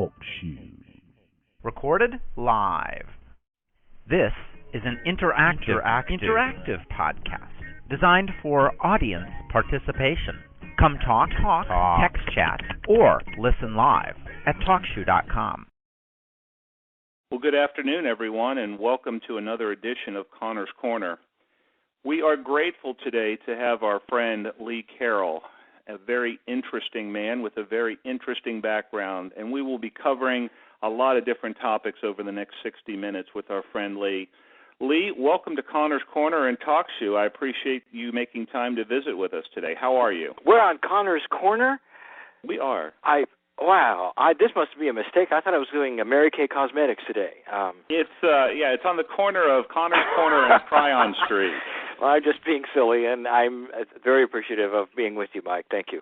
Talk show. Recorded live. This is an interactive podcast designed for audience participation. Come talk, text chat, or listen live at TalkShoe.com. Well, good afternoon, everyone, and welcome to another edition of Connor's Corner. We are grateful today to have our friend Lee Carroll, a very interesting man with a very interesting background, and we will be covering a lot of different topics over the next 60 minutes with our friend Lee. Lee, welcome to Connor's Corner and Talk Show. I appreciate you making time to visit with us today. How are you? We're on Connor's Corner? We are. This must be a mistake. I thought I was doing Mary Kay Cosmetics today. It's on the corner of Connor's Corner and Kryon Street. Well, I'm just being silly, and I'm very appreciative of being with you, Mike. Thank you.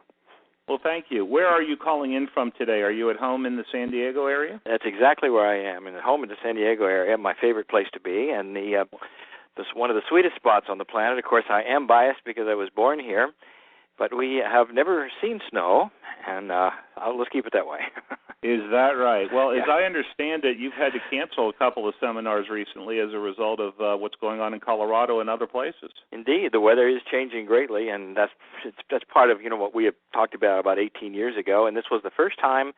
Well, thank you. Where are you calling in from today? Are you at home in the San Diego area? That's exactly where I am, at home in the San Diego area, my favorite place to be, and this one of the sweetest spots on the planet. Of course, I am biased because I was born here, but we have never seen snow, and let's keep it that way. Is that right? Well, as I understand it, you've had to cancel a couple of seminars recently as a result of what's going on in Colorado and other places. Indeed, the weather is changing greatly, and that's part of what we had talked about 18 years ago. And this was the first time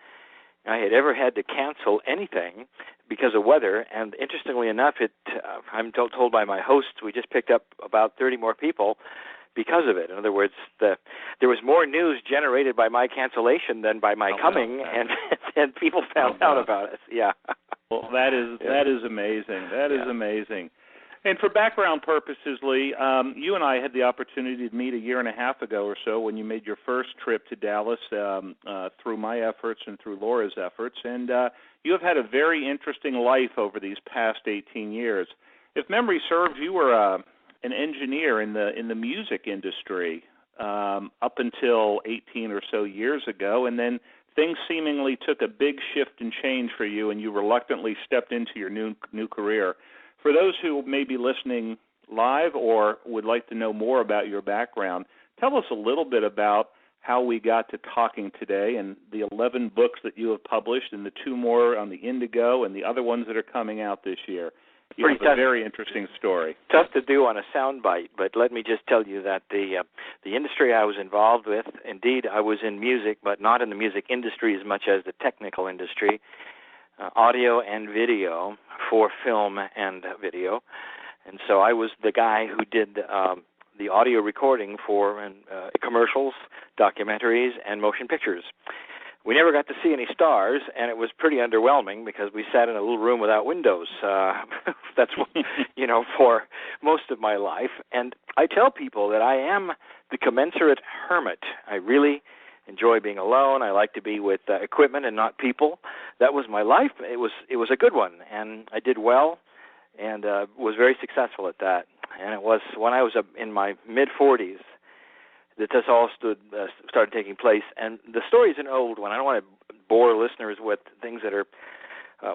I had ever had to cancel anything because of weather. And interestingly enough, I'm told by my hosts, we just picked up about 30 more people because of it. In other words, there was more news generated by my cancellation than by my coming, and people found out about it. Yeah. Well, that is amazing. That is amazing. And for background purposes, Lee, you and I had the opportunity to meet a year and a half ago or so when you made your first trip to Dallas through my efforts and through Laura's efforts. And you have had a very interesting life over these past 18 years. If memory serves, you were an engineer in the music industry up until 18 or so years ago, and then things seemingly took a big shift and change for you, and you reluctantly stepped into your new career. For those who may be listening live or would like to know more about your background, tell us a little bit about how we got to talking today and the 11 books that you have published and the 2 more on the Indigo and the other ones that are coming out this year. You have a very interesting story. Tough to do on a soundbite, but let me just tell you that the industry I was involved with, indeed, I was in music, but not in the music industry as much as the technical industry, audio and video for film and video. And so I was the guy who did the audio recording for commercials, documentaries, and motion pictures. We never got to see any stars, and it was pretty underwhelming because we sat in a little room without windows. That's for most of my life. And I tell people that I am the commensurate hermit. I really enjoy being alone. I like to be with equipment and not people. That was my life. It was a good one, and I did well, and was very successful at that. And it was when I was in my mid-40s that this all started taking place. And the story is an old one. I don't want to bore listeners with things that are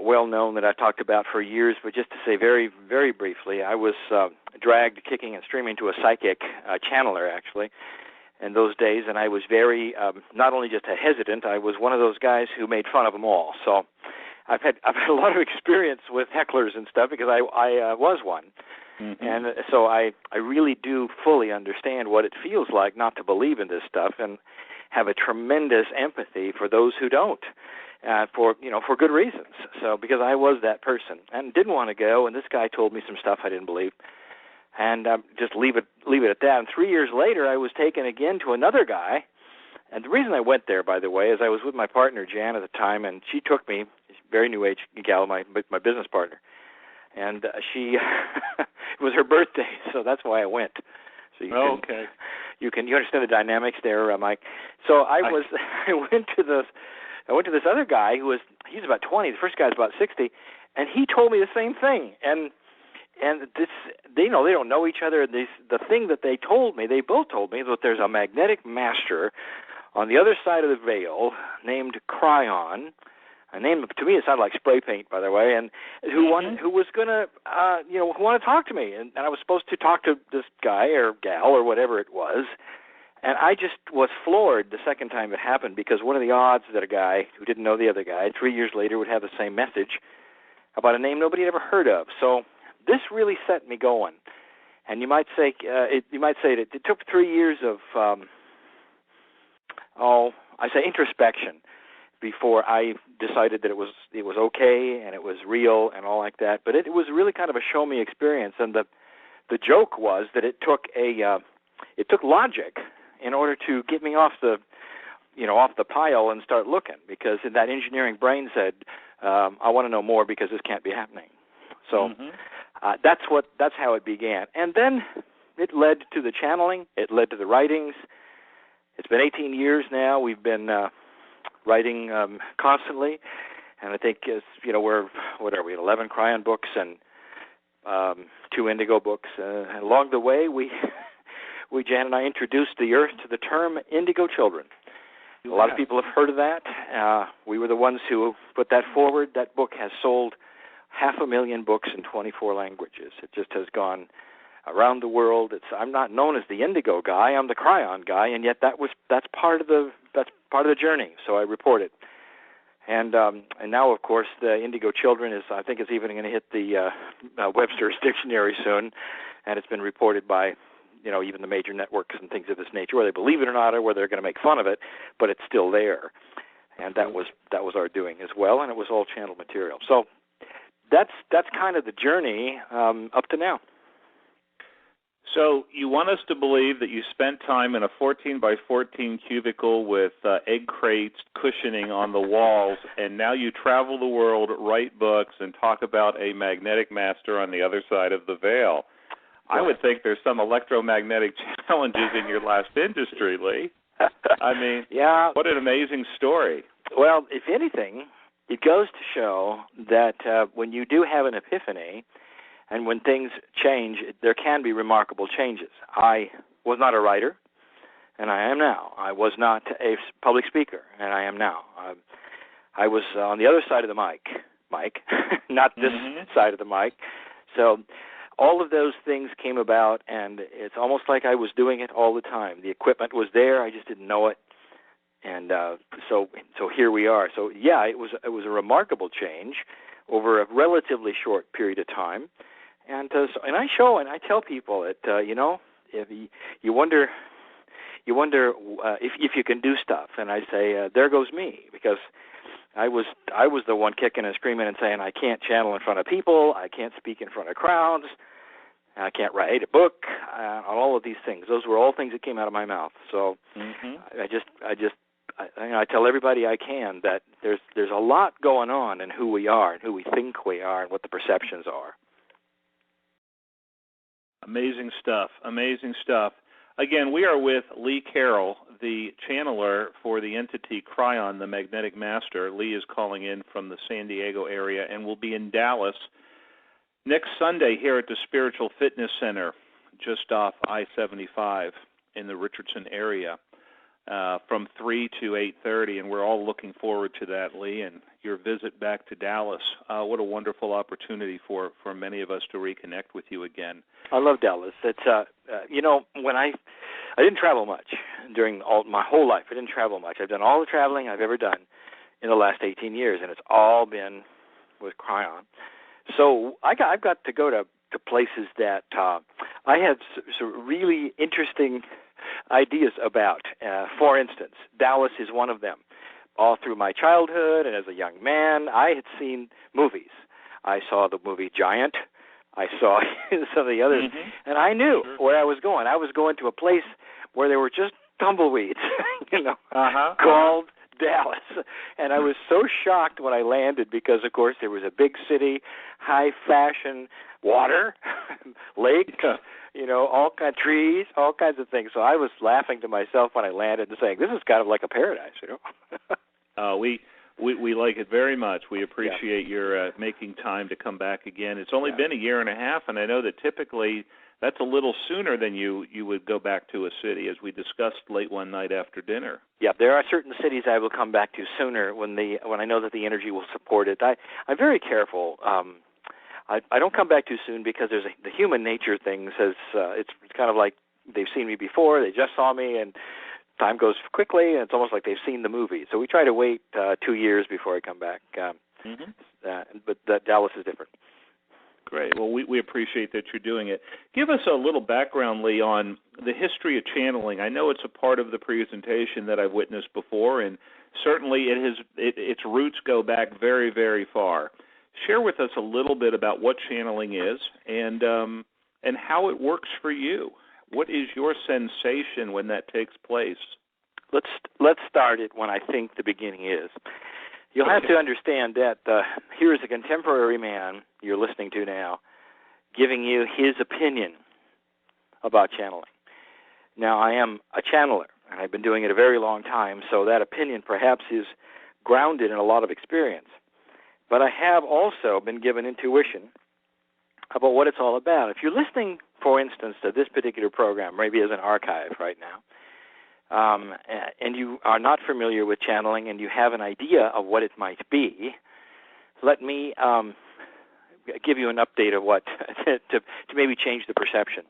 well-known that I've talked about for years, but just to say very, very briefly, I was dragged kicking and screaming to a psychic channeler, actually, in those days, and I was very, not only just a hesitant, I was one of those guys who made fun of them all. So I've had a lot of experience with hecklers and stuff because I was one. Mm-hmm. And so I really do fully understand what it feels like not to believe in this stuff and have a tremendous empathy for those who don't, for good reasons. So because I was that person and didn't want to go, and this guy told me some stuff I didn't believe, and just leave it at that. And 3 years later, I was taken again to another guy. And the reason I went there, by the way, is I was with my partner Jan at the time, and she took me, very new age gal, my business partner. And she, it was her birthday, so that's why I went. So you understand the dynamics there, Mike. So I went to this other guy he's about 20. The first guy's about 60, and he told me the same thing. And this, they don't know each other. The thing that they both told me, that there's a magnetic master on the other side of the veil named Kryon. A name, to me, it sounded like spray paint, by the way, and who was going to, want to talk to me. And I was supposed to talk to this guy or gal or whatever it was, And I just was floored the second time it happened, because what are the odds that a guy who didn't know the other guy 3 years later would have the same message about a name nobody had ever heard of? So this really set me going. And you might say that it took 3 years of introspection before I decided that it was okay and it was real and all like that. But it was really kind of a show me experience. And the joke was that it took logic in order to get me off the pile and start looking, because that engineering brain said, I want to know more because this can't be happening. So that's how it began. And then it led to the channeling. It led to the writings. It's been 18 years now. We've been writing constantly, and I think we're 11 Kryon books and 2 Indigo books. And along the way, Jan and I introduced the Earth to the term indigo children. A lot of people have heard of that. We were the ones who put that forward. That book has sold 500,000 books in 24 languages. It just has gone around the world. I'm not known as the indigo guy. I'm the Kryon guy, and yet that's part of the journey. So I report it. And now, of course, the indigo children is even going to hit the Webster's dictionary soon, and it's been reported by even the major networks and things of this nature, whether they believe it or not, or whether they're going to make fun of it, but it's still there. And that was our doing as well, and it was all channel material. So that's kind of the journey up to now. So you want us to believe that you spent time in a 14 by 14 cubicle with egg crates cushioning on the walls, and now you travel the world, write books, and talk about a magnetic master on the other side of the veil. I would think there's some electromagnetic challenges in your last industry, Lee. I mean, yeah. What an amazing story. Well, if anything, it goes to show that when you do have an epiphany and when things change, there can be remarkable changes. I was not a writer, and I am now. I was not a public speaker, and I am now. I was on the other side of the mic, not this side of the mic. So all of those things came about, and it's almost like I was doing it all the time. The equipment was there, I just didn't know it, and so here we are. So yeah, it was a remarkable change over a relatively short period of time, and I show and I tell people that if you wonder if you can do stuff, and I say there goes me, because I was the one kicking and screaming and saying I can't channel in front of people, I can't speak in front of crowds, I can't write a book, all of these things. Those were all things that came out of my mouth. So I tell everybody I can that there's a lot going on in who we are and who we think we are and what the perceptions are. Amazing stuff. Amazing stuff. Again, we are with Lee Carroll, the channeler for the entity Kryon, the Magnetic Master. Lee is calling in from the San Diego area and will be in Dallas next Sunday here at the Spiritual Fitness Center, just off I-75 in the Richardson area, from 3 to 8:30, and we're all looking forward to that, Lee, and your visit back to Dallas. What a wonderful opportunity for many of us to reconnect with you again. I love Dallas. It's when I didn't travel much during my whole life. I didn't travel much. I've done all the traveling I've ever done in the last 18 years, and it's all been with Kryon. So I've got to go to places that I have some really interesting ideas about. For instance, Dallas is one of them. All through my childhood and as a young man, I had seen movies. I saw the movie Giant. I saw some of the others, and I knew where I was going. I was going to a place where there were just tumbleweeds, called Dallas. And I was so shocked when I landed because, of course, there was a big city, high fashion, water, lake, all kinds of trees, all kinds of things. So I was laughing to myself when I landed and saying, this is kind of like a paradise, We like it very much. We appreciate your making time to come back again. It's only been a year and a half, and I know that typically that's a little sooner than you would go back to a city, as we discussed late one night after dinner. Yeah, there are certain cities I will come back to sooner when I know that the energy will support it. I'm very careful. I don't come back too soon because there's the human nature thing says it's kind of like they've seen me before, they just saw me, and time goes quickly, and it's almost like they've seen the movie. So we try to wait 2 years before I come back. But Dallas is different. Great. Well, we appreciate that you're doing it. Give us a little background, Lee, on the history of channeling. I know it's a part of the presentation that I've witnessed before, and certainly its roots go back very, very far. Share with us a little bit about what channeling is and how it works for you. What is your sensation when that takes place? Let's start it when I think the beginning is. You'll have to understand that here is a contemporary man you're listening to now giving you his opinion about channeling. Now, I am a channeler, and I've been doing it a very long time, so that opinion perhaps is grounded in a lot of experience. But I have also been given intuition about what it's all about. If you're listening, for instance, to this particular program, maybe as an archive right now, and you are not familiar with channeling and you have an idea of what it might be, let me give you an update of what to maybe change the perception.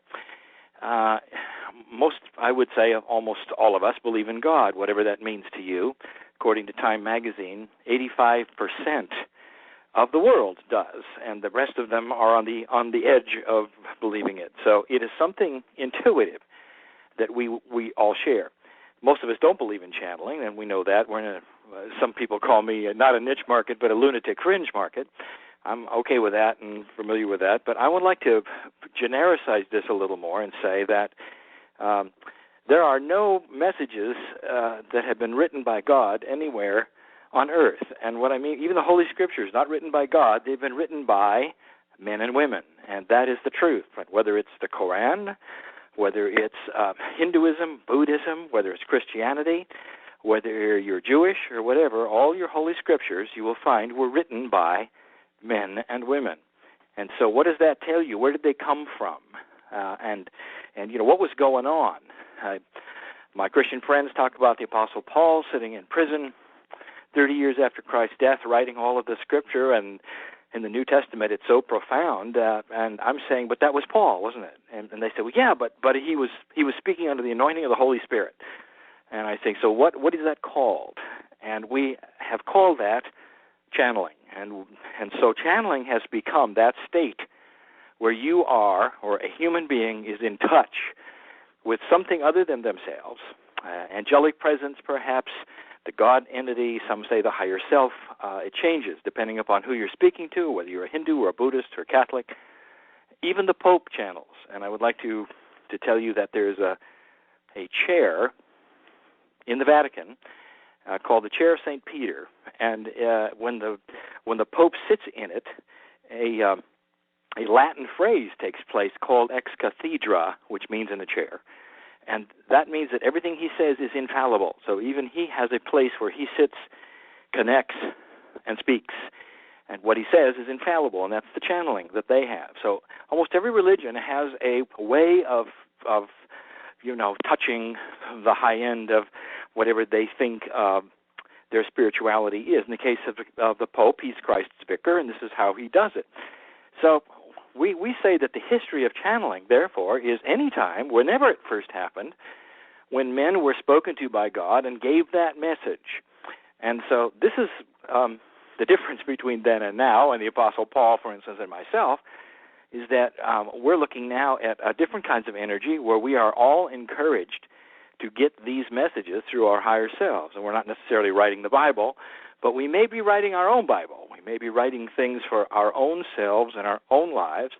I would say almost all of us believe in God, whatever that means to you. According to Time magazine, 85% of the world does, and the rest of them are on the edge of believing it. So it is something intuitive that we all share. Most of us don't believe in channeling, and we know that. We're in some people call me not a niche market, but a lunatic fringe market. I'm okay with that and familiar with that, but I would like to genericize this a little more and say that there are no messages that have been written by God anywhere on earth. And what I mean, even the Holy Scriptures, not written by God, they've been written by men and women, and that is the truth. Whether it's the Koran, whether it's Hinduism, Buddhism, whether it's Christianity, whether you're Jewish or whatever, all your Holy Scriptures you will find were written by men and women. And so what does that tell you? Where did they come from? And you know, what was going on? My Christian friends talk about the Apostle Paul sitting in prison 30 years after Christ's death, writing all of the Scripture, and in the New Testament it's so profound. And I'm saying, but that was Paul, wasn't it? And they said, well, yeah, but he was speaking under the anointing of the Holy Spirit. And I think, so what is that called? And we have called that channeling. And so channeling has become that state where you are, or a human being is in touch with something other than themselves, angelic presence perhaps, the God entity, some say the higher self. It changes depending upon who you're speaking to, whether you're a Hindu or a Buddhist or Catholic. Even the Pope channels. And I would like to tell you that there's a chair in the Vatican called the Chair of St. Peter. And when the Pope sits in it, a Latin phrase takes place called ex cathedra, which means in a chair. And that means that everything he says is infallible. So even he has a place where he sits, connects, and speaks. And what he says is infallible, and that's the channeling that they have. So almost every religion has a way of touching the high end of whatever they think their spirituality is. In the case of the Pope, he's Christ's vicar, and this is how he does it. So we say that the history of channeling, therefore, is any time, whenever it first happened, when men were spoken to by God and gave that message. And so this is the difference between then and now, and the Apostle Paul, for instance, and myself, is that we're looking now at different kinds of energy where we are all encouraged to get these messages through our higher selves. And we're not necessarily writing the Bible, but we may be writing our own Bible. We may be writing things for our own selves and our own lives,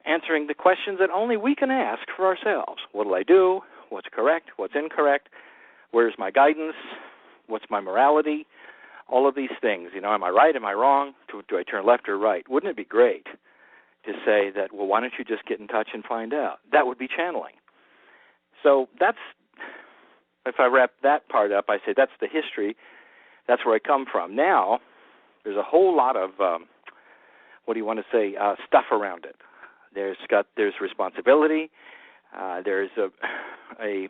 answering the questions that only we can ask for ourselves. What will I do? What's correct? What's incorrect? Where's my guidance? What's my morality? All of these things. Am I right? Am I wrong? Do I turn left or right? Wouldn't it be great to say that, well, why don't you just get in touch and find out? That would be channeling. So that's, if I wrap that part up, I say that's the history. That's where I come from. Now, there's a whole lot of, stuff around it. There's responsibility. There's a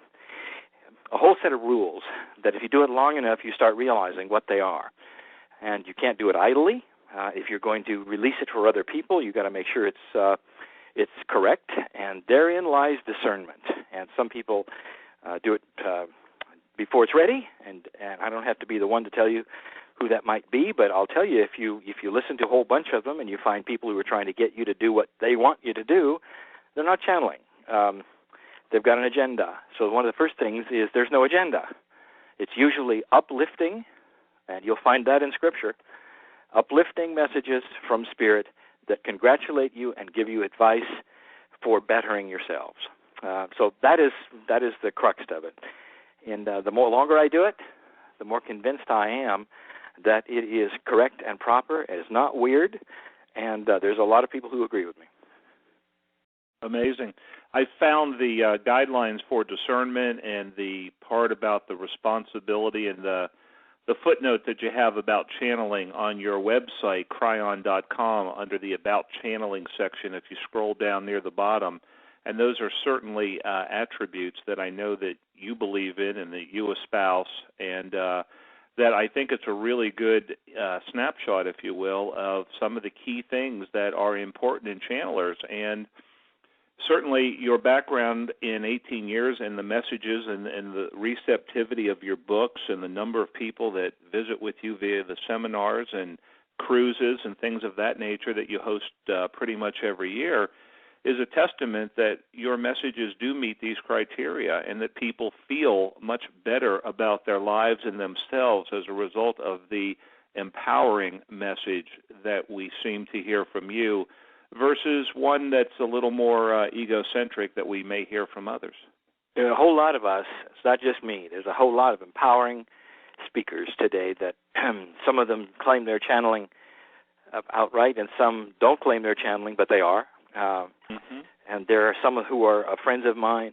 whole set of rules that if you do it long enough, you start realizing what they are. And you can't do it idly. If you're going to release it for other people, you've got to make sure it's it's correct, and therein lies discernment. And some people do it before it's ready, and I don't have to be the one to tell you who that might be, but I'll tell you, if you listen to a whole bunch of them and you find people who are trying to get you to do what they want you to do, they're not channeling. They've got an agenda. So one of the first things is there's no agenda. It's usually uplifting, and you'll find that in Scripture, uplifting messages from Spirit that congratulate you and give you advice for bettering yourselves. So that is the crux of it. And the more longer I do it, the more convinced I am that it is correct and proper. It is not weird, and there's a lot of people who agree with me. Amazing. I found the guidelines for discernment and the part about the responsibility and the footnote that you have about channeling on your website, Kryon.com, under the About Channeling section if you scroll down near the bottom. And those are certainly attributes that I know that you believe in and that you espouse, and that I think it's a really good snapshot, if you will, of some of the key things that are important in channelers. And certainly your background in 18 years and the messages and the receptivity of your books and the number of people that visit with you via the seminars and cruises and things of that nature that you host pretty much every year is a testament that your messages do meet these criteria and that people feel much better about their lives and themselves as a result of the empowering message that we seem to hear from you versus one that's a little more egocentric that we may hear from others. There are a whole lot of us, it's not just me, there's a whole lot of empowering speakers today that some of them claim they're channeling outright and some don't claim they're channeling, but they are. And there are some who are friends of mine.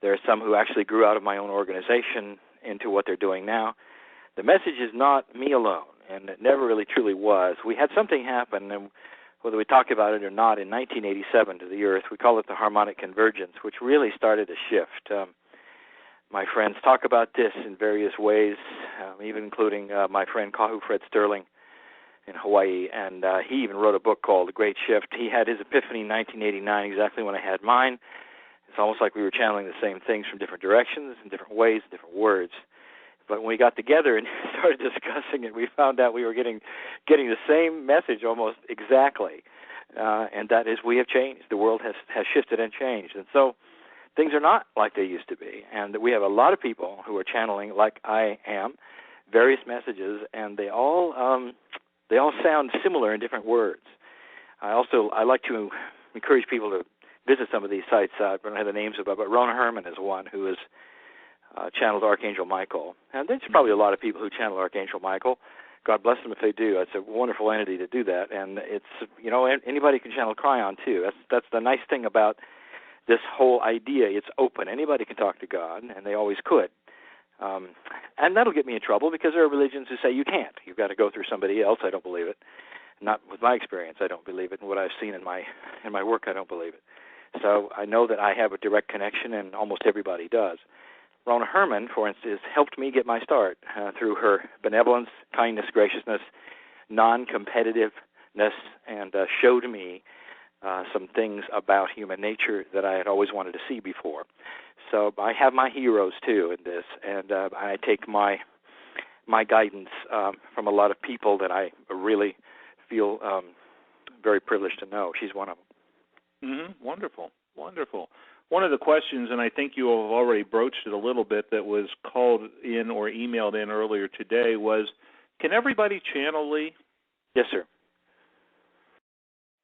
There are some who actually grew out of my own organization into what they're doing now. The message is not me alone, and it never really truly was. We had something happen, and whether we talk about it or not, in 1987 to the Earth, we call it the harmonic convergence, which really started a shift. My friends talk about this in various ways, even including my friend Kahu Fred Sterling in Hawaii, and he even wrote a book called The Great Shift. He had his epiphany in 1989, exactly when I had mine. It's almost like we were channeling the same things from different directions, in different ways, different words. But when we got together and started discussing it, we found out we were getting the same message almost exactly, and that is we have changed. The world has shifted and changed, and so things are not like they used to be. And we have a lot of people who are channeling, like I am, various messages, and they all sound similar in different words. I like to encourage people to visit some of these sites. I don't have the names of it, but Rona Herman is one who has channeled Archangel Michael. And there's probably a lot of people who channel Archangel Michael. God bless them if they do. It's a wonderful entity to do that. And it's, anybody can channel Kryon too. That's the nice thing about this whole idea. It's open. Anybody can talk to God, and they always could. And that'll get me in trouble because there are religions who say you can't. You've got to go through somebody else. I don't believe it. Not with my experience, I don't believe it. And what I've seen in my work, I don't believe it. So I know that I have a direct connection, and almost everybody does. Rona Herman, for instance, helped me get my start through her benevolence, kindness, graciousness, non-competitiveness, and showed me some things about human nature that I had always wanted to see before. So I have my heroes, too, in this, and I take my guidance from a lot of people that I really feel very privileged to know. She's one of them. Mm-hmm. Wonderful, wonderful. One of the questions, and I think you have already broached it a little bit, that was called in or emailed in earlier today was, can everybody channel, Lee? Yes, sir.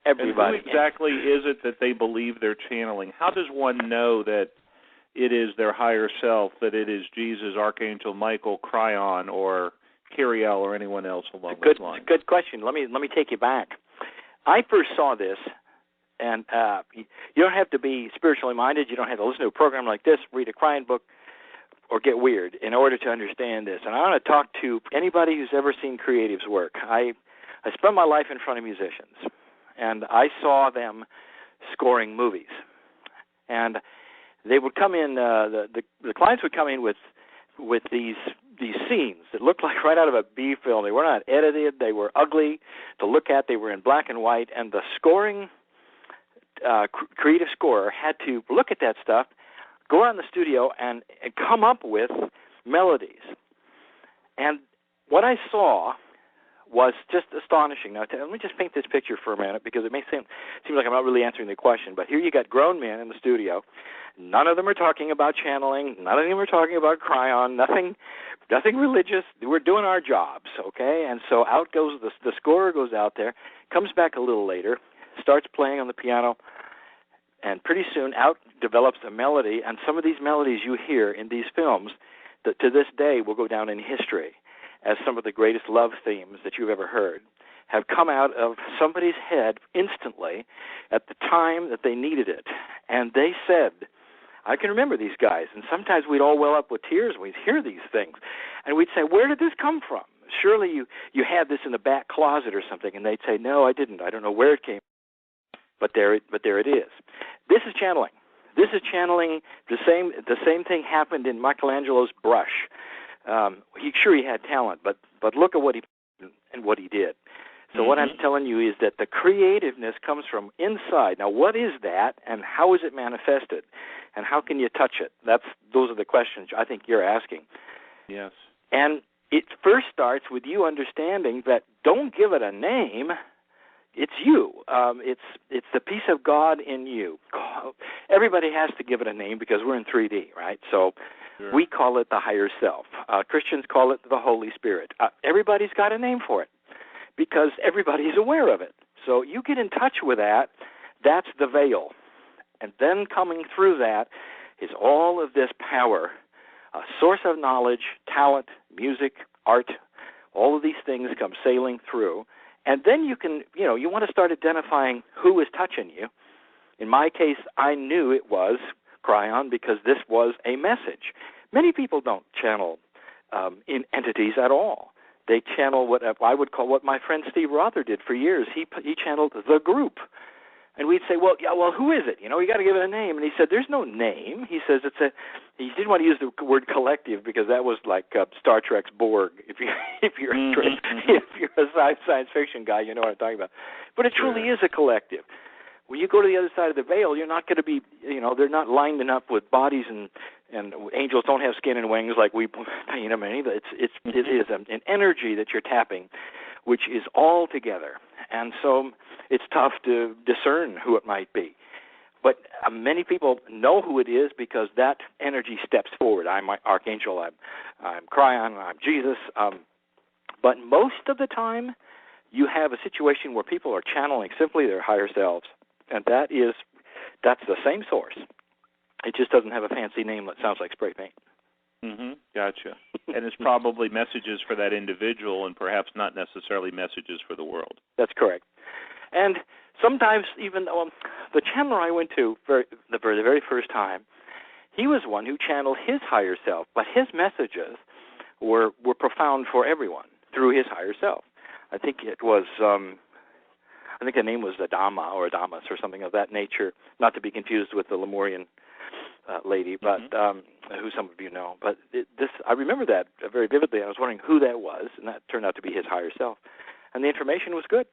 Everybody. And who exactly is it that they believe they're channeling? How does one know that it is their higher self, that it is Jesus, Archangel Michael, Kryon, or Kryon, or anyone else along those lines? Good question. Let me take you back. I first saw this, and you don't have to be spiritually minded. You don't have to listen to a program like this, read a Kryon book, or get weird in order to understand this. And I want to talk to anybody who's ever seen creatives work. I spent my life in front of musicians, and I saw them scoring movies. And they would come in, the clients would come in with these scenes that looked like right out of a B film. They were not edited. They were ugly to look at. They were in black and white. And the scoring creative scorer had to look at that stuff, go out in the studio, and come up with melodies. And what I saw was just astonishing. Now, let me just paint this picture for a minute, because it may seem like I'm not really answering the question. But here you got grown men in the studio. None of them are talking about channeling. None of them are talking about Kryon. Nothing religious. We're doing our jobs, okay? And so out goes the scorer goes out there, comes back a little later, starts playing on the piano, and pretty soon out develops a melody. And some of these melodies you hear in these films, that to this day will go down in history as some of the greatest love themes that you've ever heard, have come out of somebody's head instantly at the time that they needed it. And they said, I can remember these guys, and sometimes we'd all well up with tears when we'd hear these things. And we'd say, where did this come from? Surely you had this in the back closet or something. And they'd say, no, I didn't. I don't know where it came from. But there it is. This is channeling. This is channeling. The same thing happened in Michelangelo's brush. He had talent, but look at what he did. So what I'm telling you is that the creativeness comes from inside. Now, what is that, and how is it manifested, and how can you touch it? Those are the questions I think you're asking. Yes. And it first starts with you understanding that don't give it a name. It's you. It's the piece of God in you. Everybody has to give it a name because we're in 3D, right? So sure. We call it the higher self. Christians call it the Holy Spirit. Everybody's got a name for it because everybody's aware of it. So you get in touch with that. That's the veil. And then coming through that is all of this power, a source of knowledge, talent, music, art, all of these things come sailing through. And then you can, you want to start identifying who is touching you. In my case, I knew it was Kryon because this was a message. Many people don't channel in entities at all. They channel what I would call what my friend Steve Rother did for years. He channeled the group. And we'd say, well, who is it? You got to give it a name. And he said, there's no name. He says he didn't want to use the word collective because that was like Star Trek's Borg. If you're a science fiction guy, you know what I'm talking about. But it truly is a collective. When you go to the other side of the veil, you're not going to be, they're not lined up with bodies and angels don't have skin and wings like we paint them. It is an energy that you're tapping, which is all together. And so it's tough to discern who it might be. But many people know who it is because that energy steps forward. I'm my Archangel, I'm Kryon, I'm Jesus. But most of the time, you have a situation where people are channeling simply their higher selves. And that's the same source. It just doesn't have a fancy name that sounds like spray paint. Gotcha. And it's probably messages for that individual and perhaps not necessarily messages for the world. That's correct. And sometimes even the channeler I went to for the very first time, he was one who channeled his higher self, but his messages were profound for everyone through his higher self. I think it was, I think the name was Adama or Adamus or something of that nature, not to be confused with the Lemurian lady, but who some of you know. But I remember that very vividly. I was wondering who that was, and that turned out to be his higher self. And the information was good.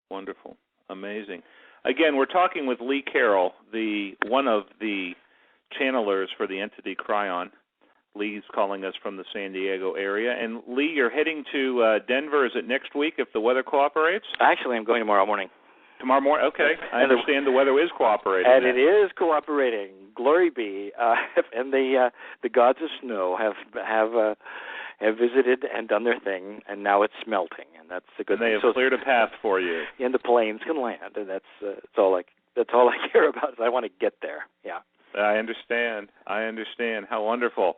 Wonderful. Amazing. Again, we're talking with Lee Carroll, one of the channelers for the entity Kryon. Lee's calling us from the San Diego area. And Lee, you're heading to Denver. Is it next week if the weather cooperates? Actually, I'm going tomorrow morning. Tomorrow morning? Okay. I understand the weather is cooperating. And it is cooperating. Glory be. And the gods of snow have visited and done their thing, and now it's smelting, and that's a good thing. They have cleared a path for you. And the planes can land, and that's all I care about. Is I want to get there. Yeah. I understand. How wonderful.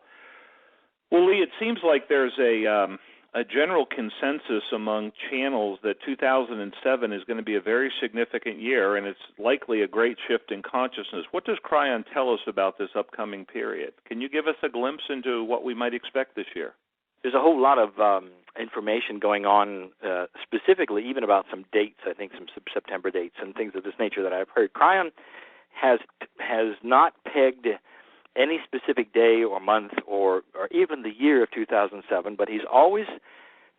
Well, Lee, it seems like there's a general consensus among channels that 2007 is going to be a very significant year, and it's likely a great shift in consciousness. What does Kryon tell us about this upcoming period? Can you give us a glimpse into what we might expect this year? There's a whole lot of information going on, specifically even about some dates, I think some September dates and things of this nature that I've heard. Kryon has not pegged any specific day or month or even the year of 2007, but he's always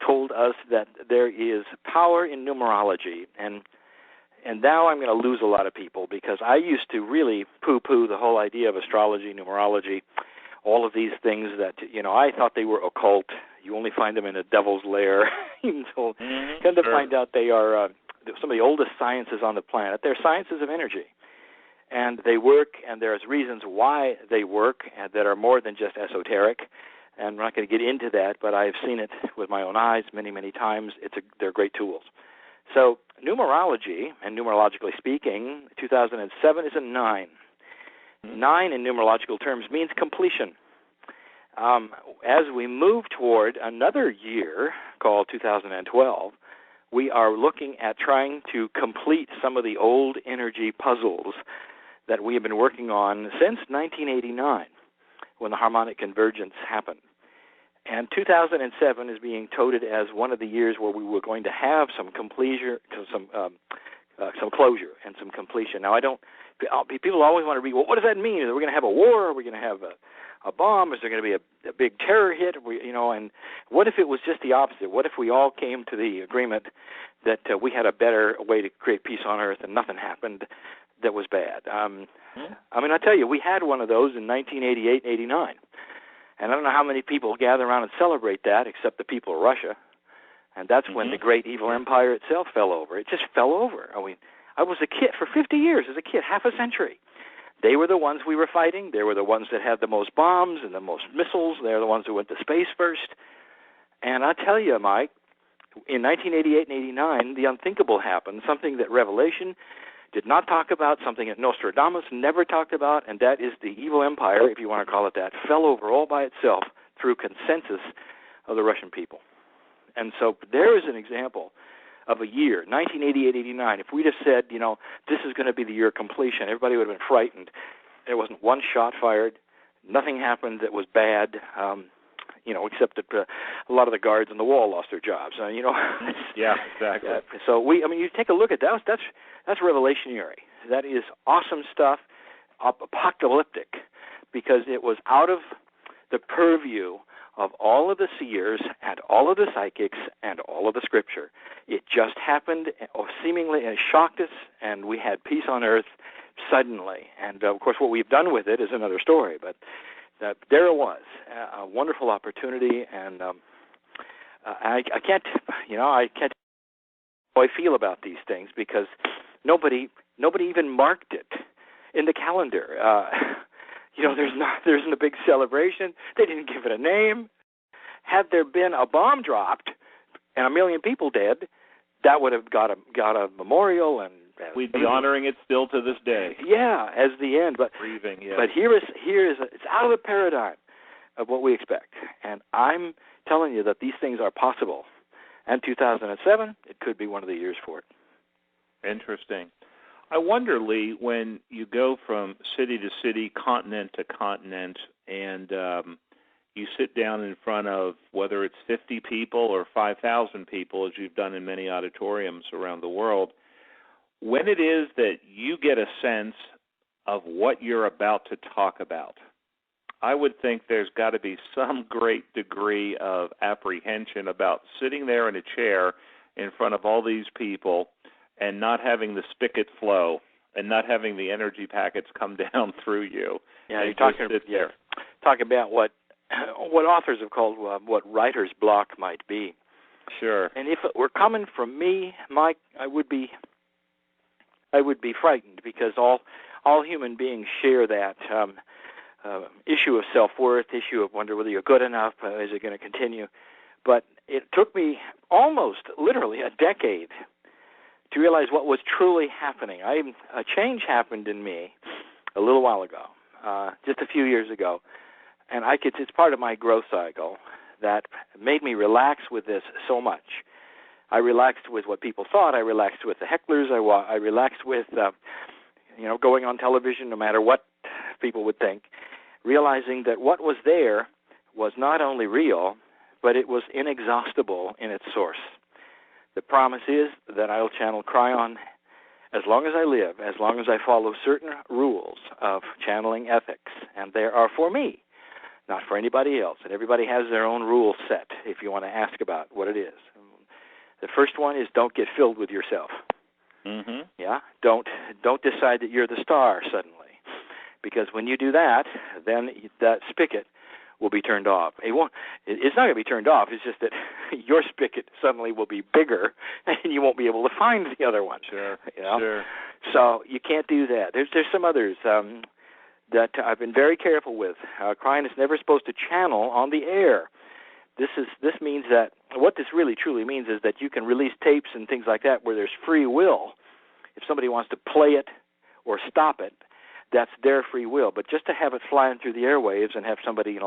told us that there is power in numerology. And and now I'm going to lose a lot of people because I used to really poo-poo the whole idea of astrology, numerology, all of these things that, I thought they were occult. You only find them in a devil's lair. So come to find out they are some of the oldest sciences on the planet. They're sciences of energy. And they work, and there's reasons why they work that are more than just esoteric. And I'm not going to get into that, but I've seen it with my own eyes many, many times. They're great tools. So numerology, and numerologically speaking, 2007 is a 9. 9 in numerological terms means completion. As we move toward another year called 2012, we are looking at trying to complete some of the old energy puzzles that we have been working on since 1989, when the harmonic convergence happened. And 2007 is being touted as one of the years where we were going to have some closure and some completion. Now, people always want to read, well, what does that mean? Are we going to have a war? Are we going to have a bomb? Is there going to be a big terror hit? And what if it was just the opposite? What if we all came to the agreement that we had a better way to create peace on Earth and nothing happened that was bad? I tell you, we had one of those in 1988, 89. And I don't know how many people gather around and celebrate that except the people of Russia. And that's when the great evil empire itself fell over. It just fell over. I was a kid for 50 years as a kid, half a century. They were the ones we were fighting. They were the ones that had the most bombs and the most missiles. They're the ones who went to space first. And I tell you, Mike, in 1988 and 89, the unthinkable happened, something that Revelation did not talk about, something that Nostradamus never talked about, and that is the evil empire, if you want to call it that, fell over all by itself through consensus of the Russian people. And so there is an example of a year, 1988-89. If we'd have said, this is going to be the year of completion, everybody would have been frightened. There wasn't one shot fired. Nothing happened that was bad, except that a lot of the guards on the wall lost their jobs. Yeah, exactly. So you take a look at that. That's revelationary. That is awesome stuff, apocalyptic, because it was out of the purview of all of the seers and all of the psychics and all of the scripture. It just happened, seemingly, and it shocked us, and we had peace on earth suddenly. And, of course, what we've done with it is another story, but there it was, a wonderful opportunity, and I can't how I feel about these things because nobody even marked it in the calendar. There isn't a big celebration. They didn't give it a name. Had there been a bomb dropped and 1 million people dead, that would have got a memorial, and we'd be honoring it still to this day. Yeah, as the end. But grieving. Yeah. But here is it's out of the paradigm of what we expect, and I'm telling you that these things are possible. And 2007, it could be one of the years for it. Interesting. I wonder, Lee, when you go from city to city, continent to continent, and you sit down in front of whether it's 50 people or 5,000 people, as you've done in many auditoriums around the world, when it is that you get a sense of what you're about to talk about, I would think there's got to be some great degree of apprehension about sitting there in a chair in front of all these people and not having the spigot flow and not having the energy packets come down through you. Yeah, you're talking about what authors have called what writer's block might be. Sure. And if it were coming from me, Mike, I would be frightened because all human beings share that issue of self-worth, issue of wonder whether you're good enough, is it going to continue? But it took me almost literally a decade to realize what was truly happening. A change happened in me a little while ago, just a few years ago, and it's part of my growth cycle that made me relax with this so much. I relaxed with what people thought. I relaxed with the hecklers. I relaxed with going on television no matter what people would think, realizing that what was there was not only real, but it was inexhaustible in its source. The promise is that I'll channel Kryon as long as I live, as long as I follow certain rules of channeling ethics, and they are for me, not for anybody else. And everybody has their own rule set if you want to ask about what it is. The first one is don't get filled with yourself. Mm-hmm. Yeah, don't decide that you're the star suddenly, because when you do that, then that spigot will be turned off. It's not going to be turned off. It's just that your spigot suddenly will be bigger, and you won't be able to find the other one. Sure. You know? Sure. So you can't do that. There's some others that I've been very careful with. Kryon is never supposed to channel on the air. This means that what this really truly means is that you can release tapes and things like that where there's free will. If somebody wants to play it or stop it, that's their free will. But just to have it flying through the airwaves and have somebody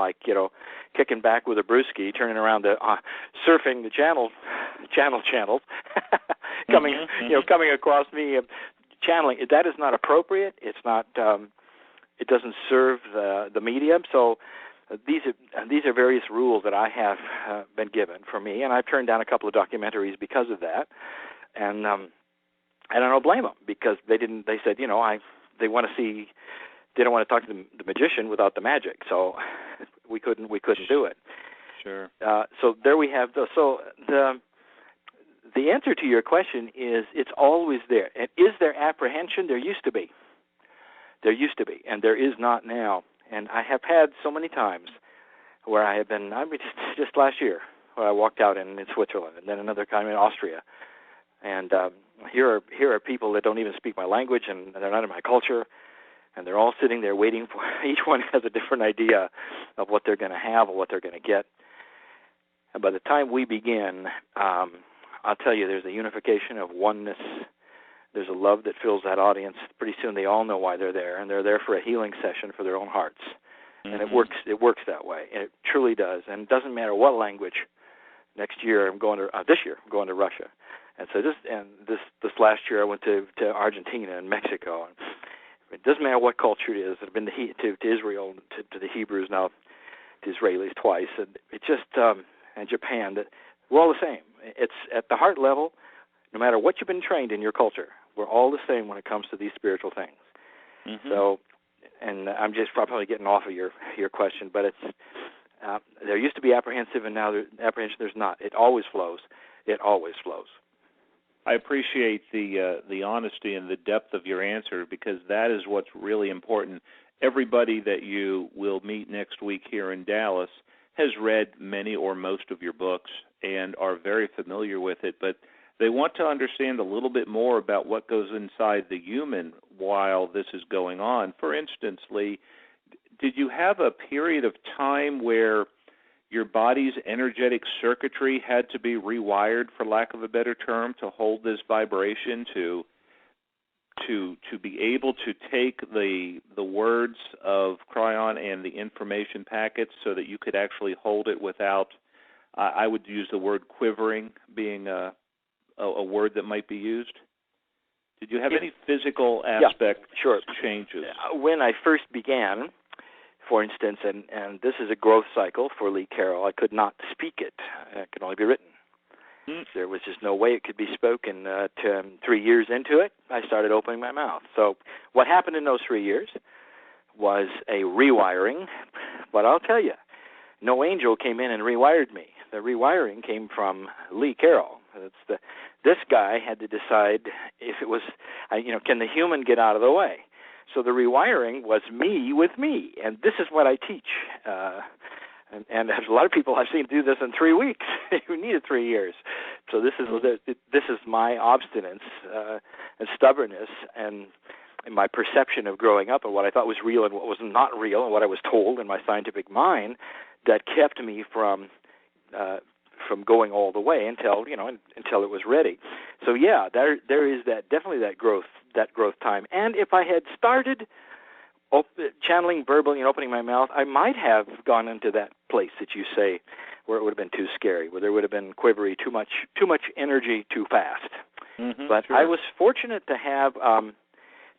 kicking back with a brewski, turning around surfing the channels, coming coming across me, channeling, that is not appropriate. It's not. It doesn't serve the medium. So these are various rules that I have been given for me, and I've turned down a couple of documentaries because of that. And I don't blame them, because they said, they want to see, they don't want to talk to the magician without the magic. So we couldn't do it. Sure. So there we have the answer to your question is it's always there. And is there apprehension? There used to be. And there is not now. And I have had so many times where I have been, just last year, where I walked out in Switzerland, and then another time in Austria. And here are people that don't even speak my language, and they're not in my culture, and they're all sitting there waiting for, each one has a different idea of what they're going to have or what they're going to get. And by the time we begin, I'll tell you, there's a unification of oneness. There's a love that fills that audience. Pretty soon they all know why they're there, and they're there for a healing session for their own hearts. Mm-hmm. And it works that way, and it truly does. And it doesn't matter what language. Next year this year I'm going to Russia. And so this last year I went to Argentina and Mexico. And it doesn't matter what culture it is. I've been to Israel, to the Hebrews, now to Israelis twice, and it just and Japan. That we're all the same. It's at the heart level. No matter what you've been trained in your culture, we're all the same when it comes to these spiritual things. Mm-hmm. So, and I'm just probably getting off of your question, but it's there used to be apprehensive, and now there's not. It always flows. It always flows. I appreciate the honesty and the depth of your answer, because that is what's really important. Everybody that you will meet next week here in Dallas has read many or most of your books and are very familiar with it, but they want to understand a little bit more about what goes inside the human while this is going on. For instance, Lee, did you have a period of time where your body's energetic circuitry had to be rewired, for lack of a better term, to hold this vibration, to be able to take the words of Kryon and the information packets so that you could actually hold it without, I would use the word quivering being a word that might be used? Did you have any physical aspect changes? When I first began, for instance, and this is a growth cycle for Lee Carroll, I could not speak it. It could only be written. There was just no way it could be spoken. 3 years into it, I started opening my mouth. So what happened in those 3 years was a rewiring, but I'll tell you, no angel came in and rewired me. The rewiring came from Lee Carroll. This guy had to decide if it was, can the human get out of the way? So the rewiring was me with me, and this is what I teach. And there's a lot of people I've seen do this in 3 weeks who needed 3 years. So this is my obstinance and stubbornness and my perception of growing up and what I thought was real and what was not real and what I was told in my scientific mind that kept me from going all the way until it was ready. So yeah, there is definitely that growth time. And if I had started channeling verbally and opening my mouth, I might have gone into that place that you say where it would have been too scary, where there would have been quivery, too much energy too fast. Mm-hmm, but sure. I was fortunate to have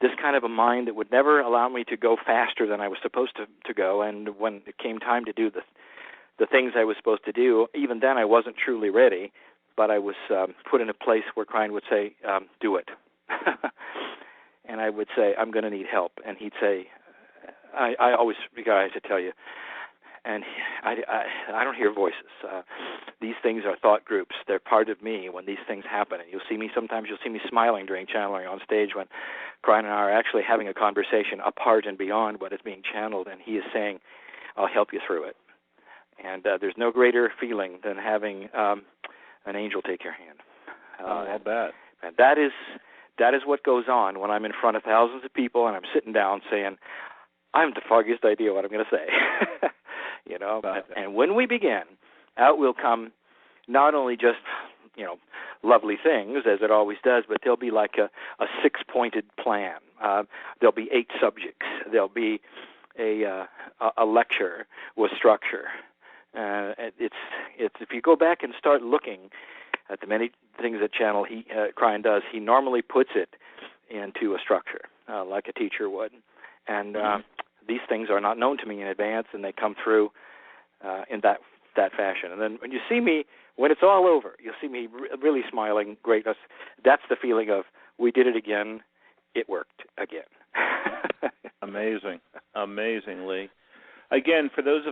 this kind of a mind that would never allow me to go faster than I was supposed to go. And when it came time to do the things I was supposed to do, even then I wasn't truly ready, but I was put in a place where Kryon would say, do it. And I would say, I'm going to need help. And he'd say, I always, I have to tell you, and I don't hear voices. These things are thought groups. They're part of me when these things happen. And sometimes you'll see me smiling during channeling on stage when Kryon and I are actually having a conversation apart and beyond what is being channeled, and he is saying, I'll help you through it. And there's no greater feeling than having an angel take your hand. I'll bet. And that is what goes on when I'm in front of thousands of people and I'm sitting down saying, I have the foggiest idea what I'm going to say. You know, and when we begin, out will come not only just, you know, lovely things, as it always does, but there'll be like a six-pointed plan. There'll be 8 subjects. There'll be a lecture with structure. It's if you go back and start looking at the many things that Kryon does, he normally puts it into a structure, like a teacher would. And these things are not known to me in advance, and they come through in that fashion. And then when you see me, when it's all over, you'll see me really smiling greatness. That's the feeling of, we did it again, it worked again. Amazing. Lee. Again, for those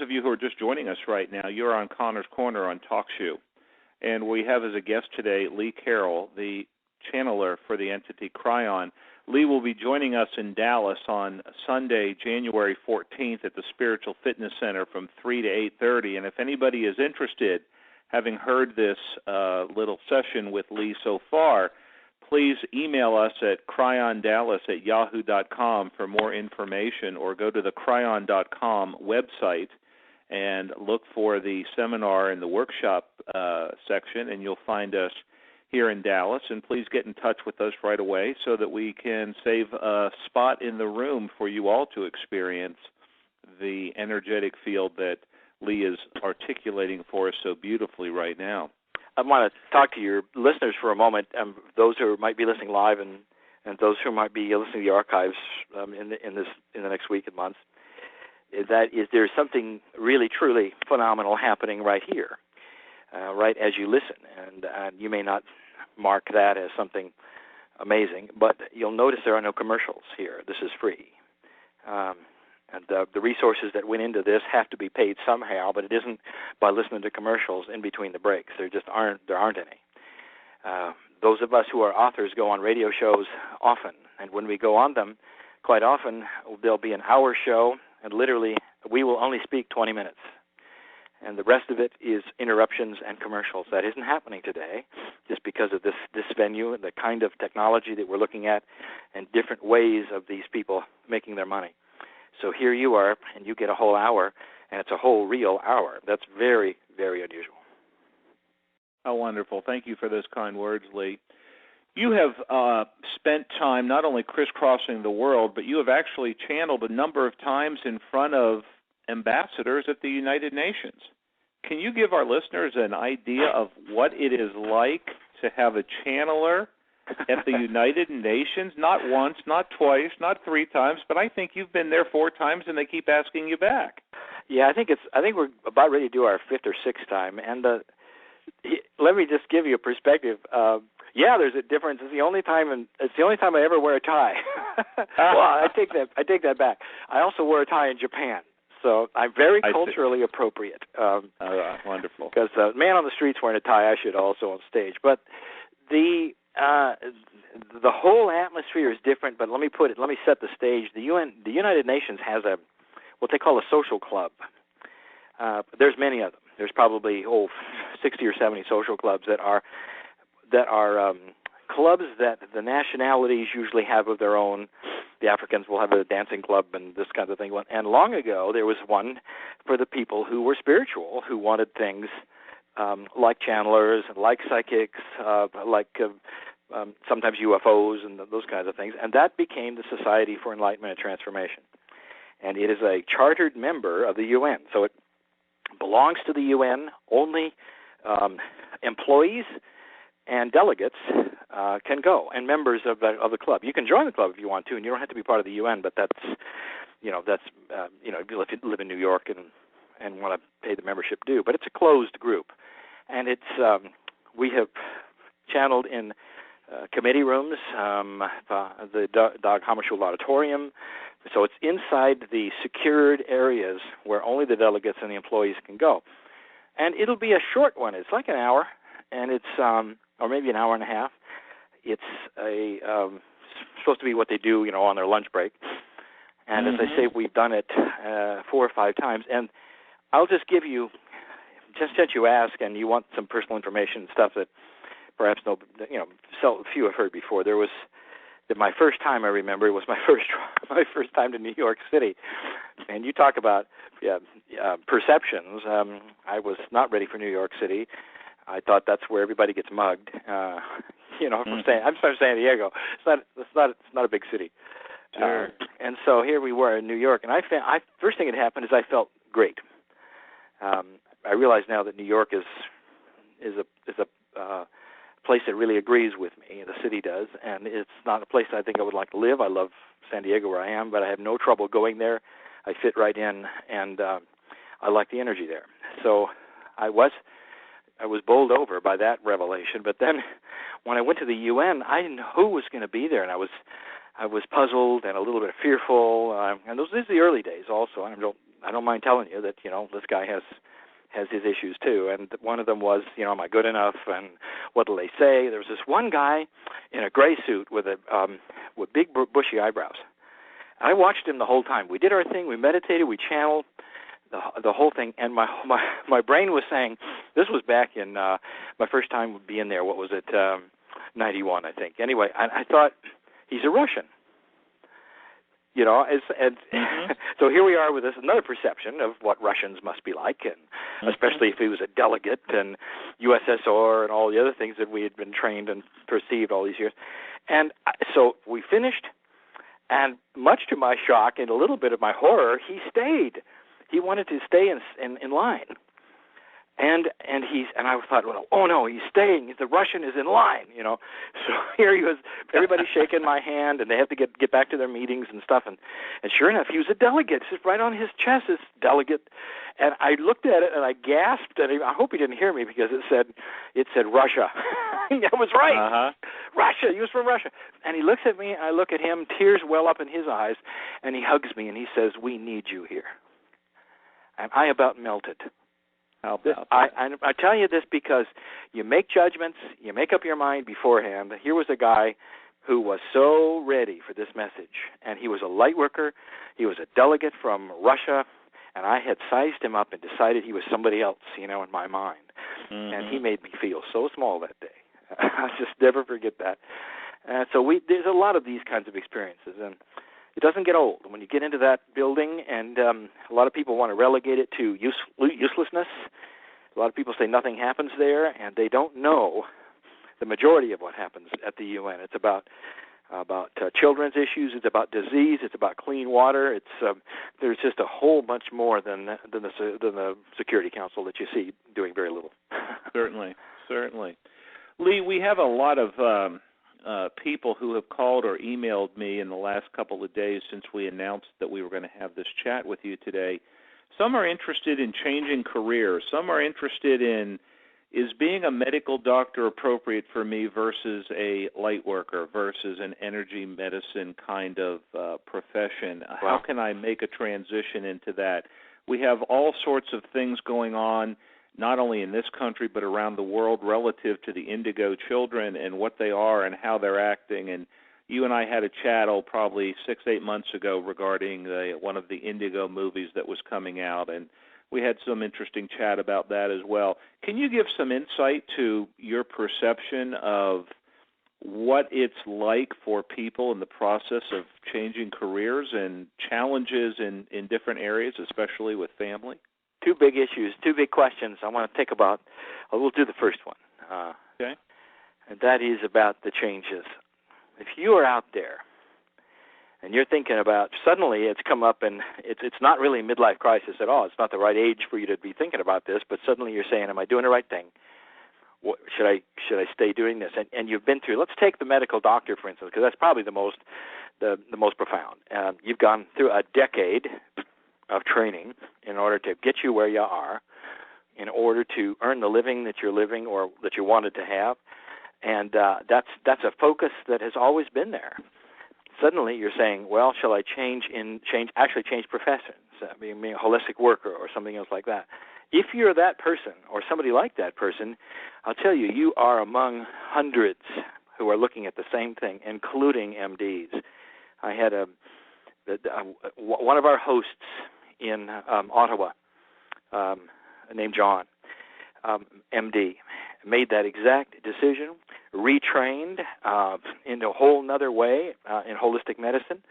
of you who are just joining us right now, you're on Connor's Corner on TalkShoe. And we have as a guest today Lee Carroll, the channeler for the entity Kryon. Lee will be joining us in Dallas on Sunday, January 14th at the Spiritual Fitness Center from 3 to 8:30. And if anybody is interested, having heard this little session with Lee so far, please email us at cryondallas@yahoo.com for more information, or go to the kryon.com website and look for the seminar and the workshop section, and you'll find us here in Dallas. And please get in touch with us right away so that we can save a spot in the room for you all to experience the energetic field that Lee is articulating for us so beautifully right now. I want to talk to your listeners for a moment, those who might be listening live and those who might be listening to the archives in the next week and months. There's something really, truly phenomenal happening right here, right as you listen. And you may not mark that as something amazing, but you'll notice there are no commercials here. This is free. And the resources that went into this have to be paid somehow, but it isn't by listening to commercials in between the breaks. There aren't any. Those of us who are authors go on radio shows often, and when we go on them, quite often there'll be an hour show, and literally we will only speak 20 minutes. And the rest of it is interruptions and commercials. That isn't happening today just because of this venue and the kind of technology that we're looking at and different ways of these people making their money. So here you are, and you get a whole hour, and it's a whole real hour. That's very, very unusual. How wonderful. Thank you for those kind words, Lee. You have spent time not only crisscrossing the world, but you have actually channeled a number of times in front of ambassadors at the United Nations. Can you give our listeners an idea of what it is like to have a channeler at the United Nations? Not once, not twice, not 3 times, but I think you've been there 4 times, and they keep asking you back. Yeah, I think we're about ready to do our 5th or 6th time, and let me just give you a perspective. Yeah, there's a difference. It's the only time I ever wear a tie. Well, I take that back. I also wear a tie in Japan. So I'm very culturally appropriate. Wonderful. Because the man on the street's wearing a tie, I should also on stage. But the whole atmosphere is different. But let me set the stage. The United Nations has what they call a social club. There's many of them. There's probably 60 or 70 social clubs that are clubs that the nationalities usually have of their own. The Africans will have a dancing club and this kind of thing. And long ago, there was one for the people who were spiritual, who wanted things like channelers, like psychics, sometimes UFOs and those kinds of things. And that became the Society for Enlightenment and Transformation. And it is a chartered member of the UN. So it belongs to the UN. Only employees and delegates can go, and members of the club. You can join the club if you want to, and you don't have to be part of the UN. But if you live in New York and want to pay the membership due. But it's a closed group, and it's we have channeled in committee rooms, the Dag Hammarskjöld Auditorium. So it's inside the secured areas where only the delegates and the employees can go. And it'll be a short one. It's like an hour, and it's or maybe an hour and a half. It's supposed to be what they do, on their lunch break. And as I say, we've done it 4 or 5 times. And I'll just give you, just since you ask and you want some personal information and stuff that perhaps so few have heard before. There was my first time I remember. It was my first time to New York City, and you talk about perceptions. I was not ready for New York City. I thought that's where everybody gets mugged. I'm from San Diego. It's not a big city. Sure. And so here we were in New York, and first thing that happened is I felt great. I realize now that New York is a place that really agrees with me. The city does, and it's not a place I think I would like to live. I love San Diego where I am, but I have no trouble going there. I fit right in, and I like the energy there. So I was bowled over by that revelation. But then when I went to the UN, I didn't know who was going to be there, and I was puzzled and a little bit fearful. And this is the early days also. And I don't mind telling you that this guy has his issues too, and one of them was, am I good enough, and what do they say? There was this one guy in a gray suit with big bushy eyebrows. I watched him the whole time. We did our thing, we meditated, we channeled the whole thing, and my brain was saying, this was back in my first time being there. What was it, 91, I think. Anyway, I thought he's a Russian. So here we are with another perception of what Russians must be like, and especially if he was a delegate and USSR and all the other things that we had been trained and perceived all these years. And so we finished, and much to my shock and a little bit of my horror, he stayed. He wanted to stay in line. And I thought, well, oh no, he's staying. The Russian is in line, So here he was, everybody shaking my hand, and they have to get back to their meetings and stuff. And sure enough, he was a delegate. It's right on his chest, this delegate. And I looked at it and I gasped. And I hope he didn't hear me because it said Russia. I was right. Uh-huh. Russia. He was from Russia. And he looks at me. I look at him. Tears well up in his eyes, and he hugs me and he says, "We need you here." And I about melted. How about I tell you this because you make judgments, you make up your mind beforehand. Here was a guy who was so ready for this message, and he was a light worker. He was a delegate from Russia, and I had sized him up and decided he was somebody else, in my mind. Mm-hmm. And he made me feel so small that day. I'll just never forget that. So there's a lot of these kinds of experiences, and it doesn't get old. When you get into that building, and a lot of people want to relegate it to uselessness. A lot of people say nothing happens there, and they don't know the majority of what happens at the UN. It's about children's issues. It's about disease. It's about clean water. There's just a whole bunch more than the Security Council that you see doing very little. Certainly. Lee, we have a lot of people who have called or emailed me in the last couple of days since we announced that we were going to have this chat with you today. Some are interested in changing careers. Some are interested in, is being a medical doctor appropriate for me versus a light worker versus an energy medicine kind of profession? Wow. How can I make a transition into that? We have all sorts of things going on, not only in this country but around the world, relative to the indigo children and what they are and how they're acting. And you and I had a chat probably 6-8 months ago regarding one of the indigo movies that was coming out, and we had some interesting chat about that as well. Can you give some insight to your perception of what it's like for people in the process of changing careers and challenges in different areas, especially with family? Two big issues, two big questions I want to think about. We'll do the first one. Okay. And that is about the changes. If you are out there and you're thinking about, suddenly it's come up and it's not really a midlife crisis at all. It's not the right age for you to be thinking about this, but suddenly you're saying, am I doing the right thing? Should I stay doing this? And you've been through, let's take the medical doctor, for instance, because that's probably the most profound. You've gone through a decade of training in order to get you where you are, in order to earn the living that you're living or that you wanted to have. And that's a focus that has always been there. Suddenly you're saying, well, shall I change professions, being a holistic worker or something else like that. If you're that person or somebody like that person, I'll tell you, you are among hundreds who are looking at the same thing, including MDs. I had one of our hosts in Ottawa, named John, MD, made that exact decision, retrained in a whole other way in holistic medicine,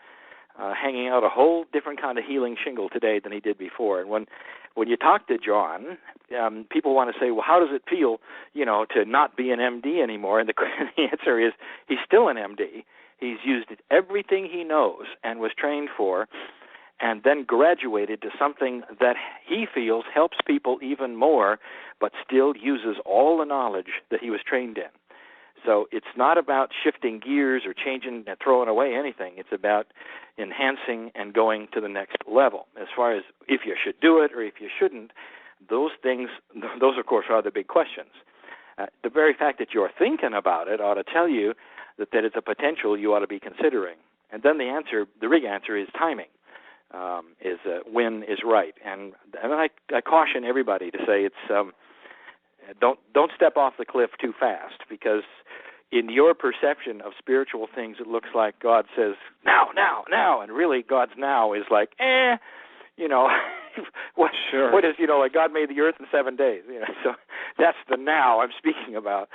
hanging out a whole different kind of healing shingle today than he did before. And when you talk to John, people want to say, well, how does it feel, to not be an MD anymore? And the answer is he's still an MD. He's used everything he knows and was trained for, and then graduated to something that he feels helps people even more, but still uses all the knowledge that he was trained in. So it's not about shifting gears or changing and throwing away anything. It's about enhancing and going to the next level. As far as if you should do it or if you shouldn't, those of course are the big questions. The very fact that you're thinking about it ought to tell you that it's a potential you ought to be considering. And then the big answer is timing. Is when is right, and I caution everybody to say it's don't step off the cliff too fast, because in your perception of spiritual things, it looks like God says now, and really God's now is like what Sure. What is like God made the earth in 7 days, so that's the now I'm speaking about.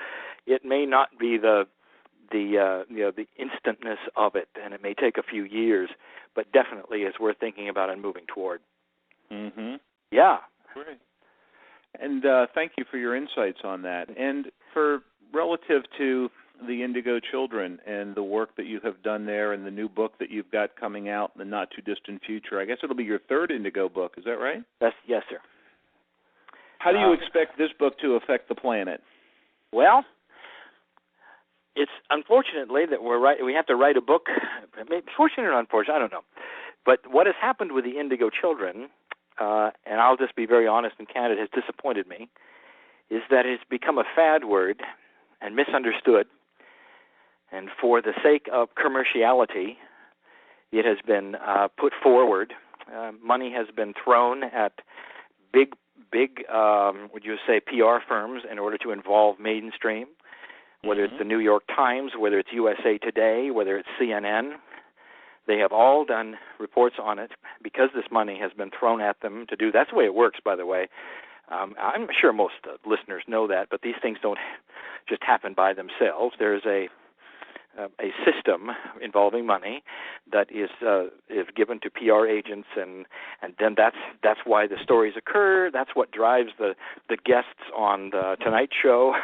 It may not be the instantness of it, and it may take a few years, but definitely is worth thinking about and moving toward. Mm-hmm. Yeah. Great. And thank you for your insights on that. And for relative to the Indigo Children and the work that you have done there and the new book that you've got coming out in the not-too-distant future, I guess it'll be your third Indigo book. Is that right? Yes, sir. How do you expect this book to affect the planet? Well, it's unfortunately that we have to write a book. Fortunate or unfortunate, I don't know. But what has happened with the Indigo Children, and I'll just be very honest and candid, has disappointed me, is that it's become a fad word and misunderstood. And for the sake of commerciality, it has been put forward. Money has been thrown at big, would you say, PR firms in order to involve mainstream. Whether it's the New York Times, whether it's USA Today, whether it's CNN, they have all done reports on it because this money has been thrown at them to do. That's the way it works, by the way. I'm sure most listeners know that, but these things don't just happen by themselves. There's a system involving money that is given to PR agents, and then that's why the stories occur. That's what drives the guests on the Tonight Show.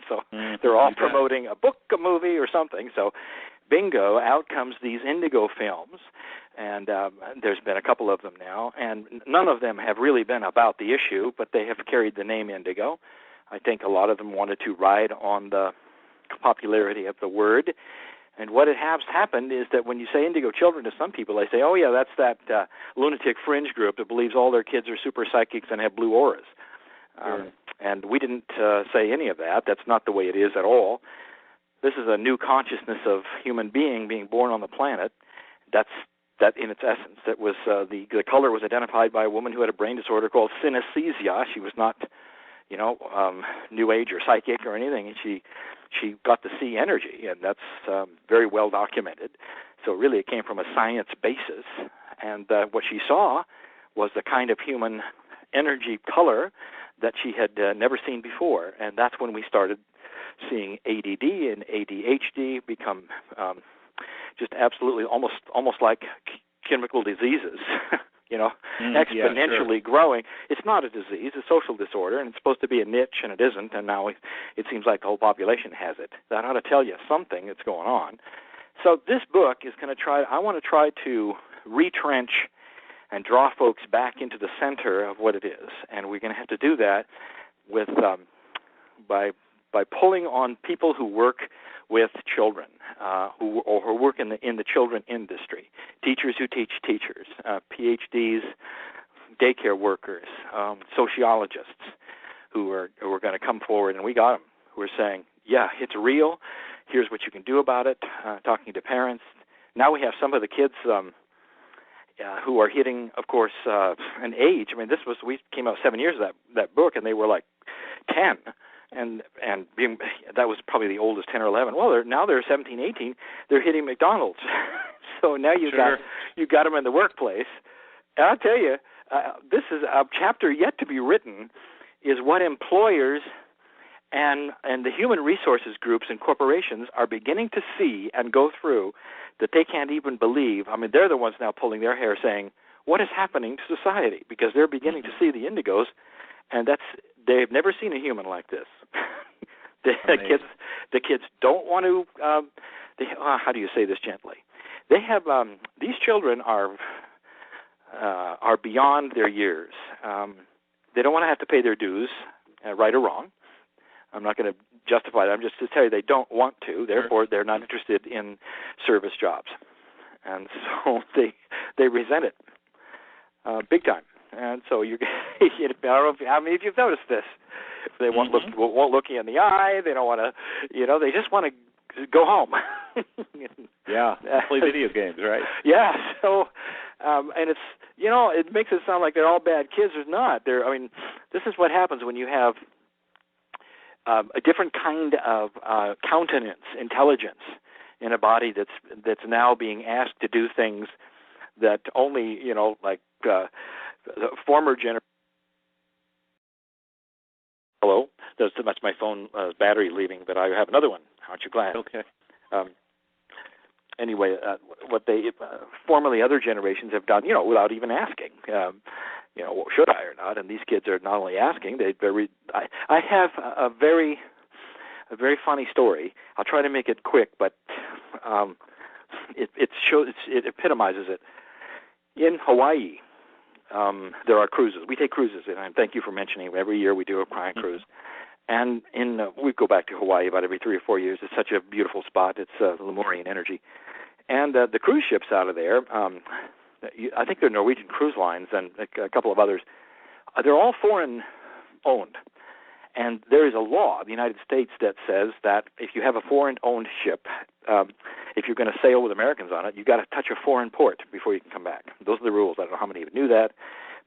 So they're all promoting a book, a movie, or something. So bingo, out comes these Indigo films, and there's been a couple of them now, and none of them have really been about the issue, but they have carried the name Indigo. I think a lot of them wanted to ride on the popularity of the word. And what has happened is that when you say Indigo Children to some people, they say, oh, yeah, that's that lunatic fringe group that believes all their kids are super psychics and have blue auras. And we didn't say any of that. That's not the way it is at all. This is a new consciousness of human being born on the planet. That in its essence. That was the color was identified by a woman who had a brain disorder called synesthesia. She was not, New Age or psychic or anything. And she got to see energy, and that's very well documented. So really, it came from a science basis. And what she saw was the kind of human energy color that she had never seen before, and that's when we started seeing ADD and ADHD become just absolutely almost like chemical diseases, exponentially growing. It's not a disease, it's a social disorder, and it's supposed to be a niche, and it isn't, and now it seems like the whole population has it. That ought to tell you something that's going on. So this book is going to I want to try to retrench and draw folks back into the center of what it is. And we're going to have to do that with by pulling on people who work with children, who work in the children industry, teachers who teach teachers, PhDs, daycare workers, sociologists who are going to come forward, and we got them, who are saying, yeah, it's real. Here's what you can do about it. Talking to parents. Now we have some of the kids who are hitting, of course, an age. I mean, we came out 7 years of that book, and they were like 10, and that was probably the oldest, 10 or 11. Well, now they're 17, 18. They're hitting McDonald's. So now you got them in the workplace. And I'll tell you, this is a chapter yet to be written. Is what employers and the human resources groups and corporations are beginning to see and go through that they can't even believe. I mean, they're the ones now pulling their hair saying, what is happening to society? Because they're beginning to see the indigos, and they've never seen a human like this. the kids don't want to, how do you say this gently? They have, these children are beyond their years. They don't want to have to pay their dues, right or wrong. I'm not going to justify that. I'm just to tell you they don't want to. Therefore, they're not interested in service jobs, and so they resent it big time. And so I don't know if you've noticed this. They won't look you in the eye. They don't want to. They just want to go home. Yeah, play video games, right? Yeah. So, and it's it makes it sound like they're all bad kids. There's not. This is what happens when you have a different kind of countenance, intelligence in a body that's now being asked to do things that only the former generation. Hello, that's my phone battery leaving, but I have another one. Aren't you glad? Okay. Anyway, what they formerly other generations have done, without even asking. Should I or not? And these kids are not only asking; I have a very funny story. I'll try to make it quick, but it epitomizes it. In Hawaii, there are cruises. We take cruises, and thank you for mentioning. Every year we do a Kryon cruise, and we go back to Hawaii about every 3 or 4 years. It's such a beautiful spot. It's Lemurian energy, and the cruise ships out of there. I think they're Norwegian Cruise Lines and a couple of others. They're all foreign-owned. And there is a law in the United States that says that if you have a foreign-owned ship, if you're going to sail with Americans on it, you've got to touch a foreign port before you can come back. Those are the rules. I don't know how many even knew that.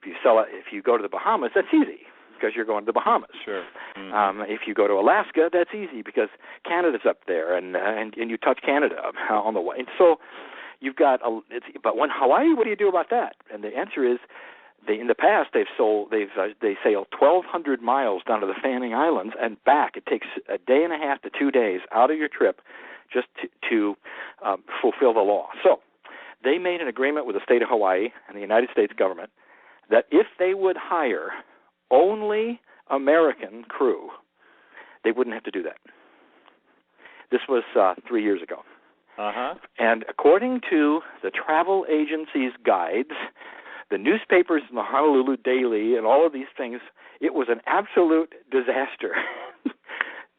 If you go to the Bahamas, that's easy because you're going to the Bahamas. Sure. If you go to Alaska, that's easy because Canada's up there, and you touch Canada on the way. And so you've got but when Hawaii, what do you do about that? And the answer is, in the past they sailed 1,200 miles down to the Fanning Islands and back. It takes a day and a half to 2 days out of your trip just to fulfill the law. So they made an agreement with the state of Hawaii and the United States government that if they would hire only American crew, they wouldn't have to do that. This was 3 years ago. Uh-huh. And according to the travel agency's guides, the newspapers and the Honolulu Daily and all of these things, it was an absolute disaster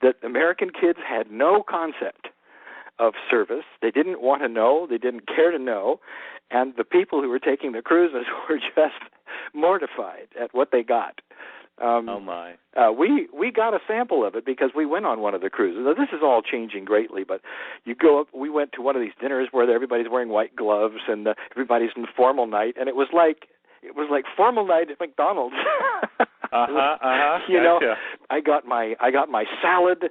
that American kids had no concept of service. They didn't want to know. They didn't care to know. And the people who were taking the cruises were just mortified at what they got. Oh, my. We got a sample of it because we went on one of the cruises. Now, this is all changing greatly, but you go up, we went to one of these dinners where everybody's wearing white gloves and everybody's in formal night, and it was like formal night at McDonald's. You know, I got my salad,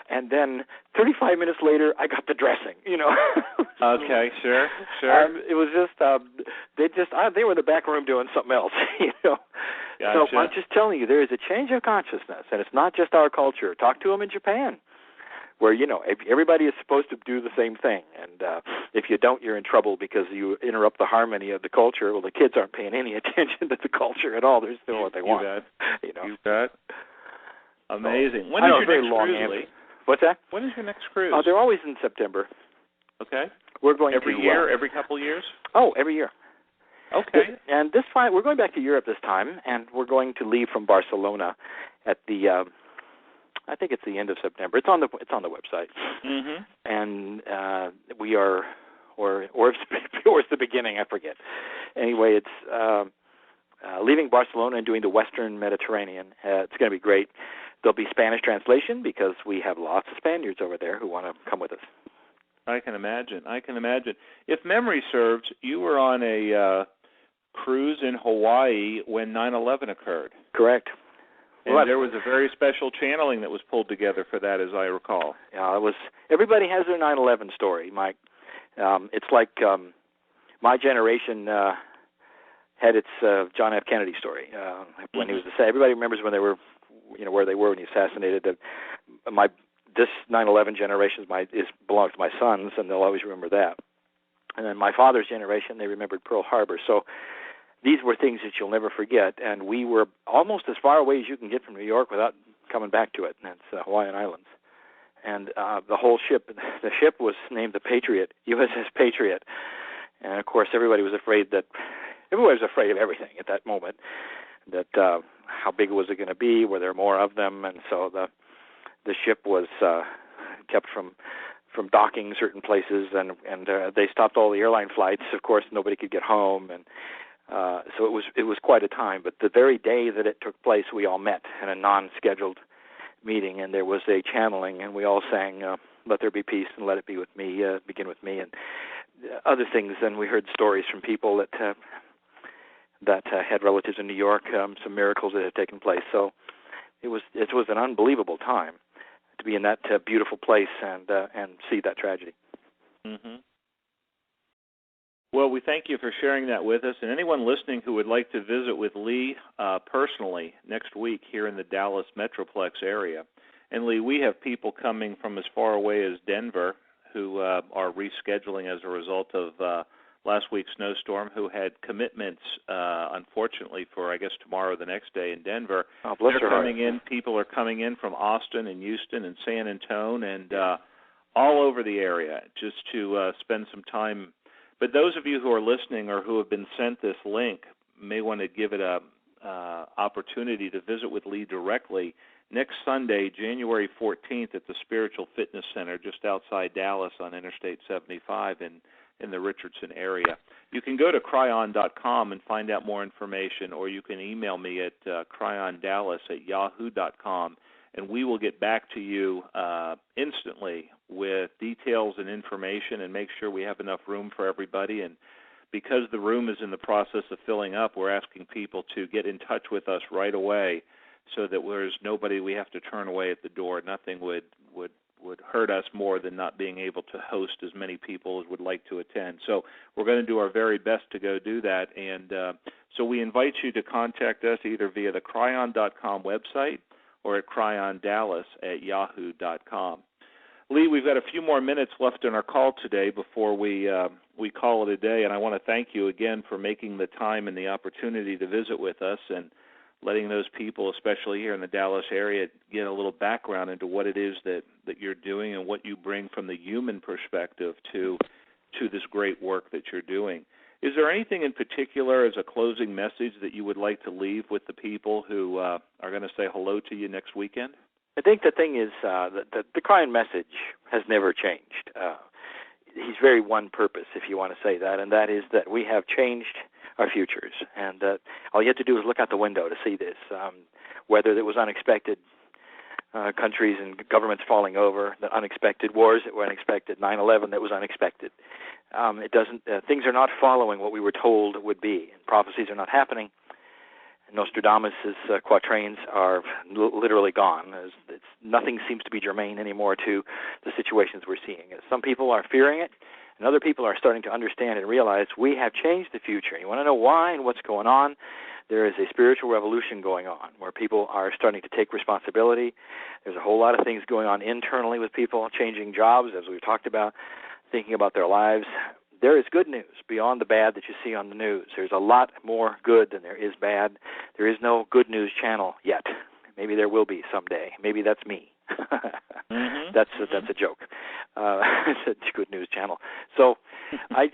and then 35 minutes later, I got the dressing. You know. Okay, sure. It was just they were in the back room doing something else. You know. Gotcha. So I'm just telling you, there is a change of consciousness, and it's not just our culture. Talk to them in Japan, where, you know, everybody is supposed to do the same thing, and if you don't, you're in trouble because you interrupt the harmony of the culture. Well, the kids aren't paying any attention to the culture at all. They're just doing what they want. You know. You bet. Amazing. So, when is your next cruise, Lee? What's that? When is your next cruise? Oh, they're always in September. Okay. We're going every year, every couple of years? Oh, every year. Okay. And this time, we're going back to Europe this time, and we're going to leave from Barcelona at the, I think it's the end of September. It's on the website. Mm-hmm. And we are, or it's the beginning, I forget. Anyway, it's leaving Barcelona and doing the Western Mediterranean. It's going to be great. there'll be Spanish translation because we have lots of Spaniards over there who want to come with us. I can imagine. If memory serves, you were on a cruise in Hawaii when 9/11 occurred. Correct. And there was a very special channeling that was pulled together for that, as I recall. Yeah, it was. Everybody has their 9/11 story, Mike. It's like my generation had its John F. Kennedy story when he was assassinated. Everybody remembers when they were, where they were when he assassinated. This 9/11 generation belongs to my sons, and they'll always remember that. And then my father's generation, they remembered Pearl Harbor. So these were things that you'll never forget, and we were almost as far away as you can get from New York without coming back to it, and that's the Hawaiian Islands. And the ship was named the Patriot, USS Patriot. And, of course, everybody was afraid of everything at that moment, that how big was it going to be, were there more of them, and so the ship was kept from docking certain places, and they stopped all the airline flights. Of course, nobody could get home, and so it was quite a time. But the very day that it took place, we all met in a non-scheduled meeting, and there was a channeling, and we all sang "Let There Be Peace" and "Let It Be With Me," begin with me, and other things. And we heard stories from people that had relatives in New York, some miracles that had taken place. So it was an unbelievable time to be in that beautiful place and see that tragedy. Mm-hmm. Well, we thank you for sharing that with us. And anyone listening who would like to visit with Lee personally next week here in the Dallas Metroplex area. And Lee, we have people coming from as far away as Denver who are rescheduling as a result of last week's snowstorm, who had commitments, unfortunately, for, I guess, tomorrow or the next day in Denver. Oh, bless They're your coming heart. in. People are coming in from Austin and Houston and San Antonio and all over the area just to spend some time. But those of you who are listening or who have been sent this link may want to give it a opportunity to visit with Lee directly next Sunday, January 14th, at the Spiritual Fitness Center just outside Dallas on Interstate 75 in the Richardson area. You can go to Kryon.com and find out more information, or you can email me at cryondallas@yahoo.com, and we will get back to you instantly with details and information and make sure we have enough room for everybody. And because the room is in the process of filling up, we're asking people to get in touch with us right away so that there's nobody we have to turn away at the door. Nothing would hurt us more than not being able to host as many people as would like to attend. So we're going to do our very best to go do that. And so we invite you to contact us either via the Kryon.com website or at cryondallas@yahoo.com. Lee, we've got a few more minutes left in our call today before we call it a day, and I want to thank you again for making the time and the opportunity to visit with us and letting those people, especially here in the Dallas area, get a little background into what it is that you're doing and what you bring from the human perspective to this great work that you're doing. Is there anything in particular as a closing message that you would like to leave with the people who are going to say hello to you next weekend? I think the thing is that the Kryon message has never changed. He's very one purpose, if you want to say that, and that is that we have changed our futures. And all you have to do is look out the window to see this. Whether it was unexpected countries and governments falling over, the unexpected wars that were unexpected, 9/11 that was unexpected. Things are not following what we were told would be, and prophecies are not happening. Nostradamus' quatrains are literally gone. Nothing seems to be germane anymore to the situations we're seeing. Some people are fearing it, and other people are starting to understand and realize we have changed the future. You want to know why and what's going on? There is a spiritual revolution going on where people are starting to take responsibility. There's a whole lot of things going on internally with people, changing jobs, as we've talked about, thinking about their lives. There is good news beyond the bad that you see on the news. There's a lot more good than there is bad. There is no good news channel yet. Maybe there will be someday. Maybe that's me. Mm-hmm. That's a joke. It's a good news channel. So I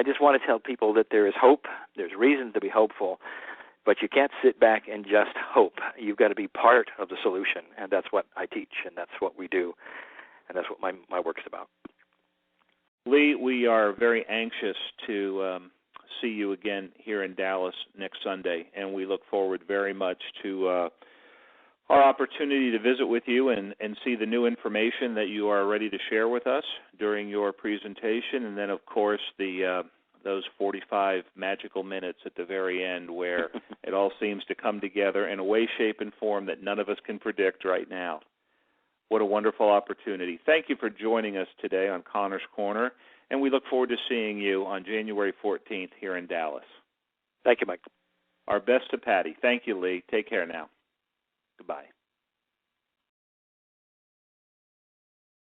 just want to tell people that there is hope. There's reason to be hopeful, but you can't sit back and just hope. You've got to be part of the solution, and that's what I teach, and that's what we do, and that's what my work's about. Lee, we are very anxious to see you again here in Dallas next Sunday, and we look forward very much to our opportunity to visit with you and see the new information that you are ready to share with us during your presentation, and then, of course, those 45 magical minutes at the very end where it all seems to come together in a way, shape, and form that none of us can predict right now. What a wonderful opportunity. Thank you for joining us today on Connor's Corner, and we look forward to seeing you on January 14th here in Dallas. Thank you, Mike. Our best to Patty. Thank you, Lee. Take care now. Goodbye.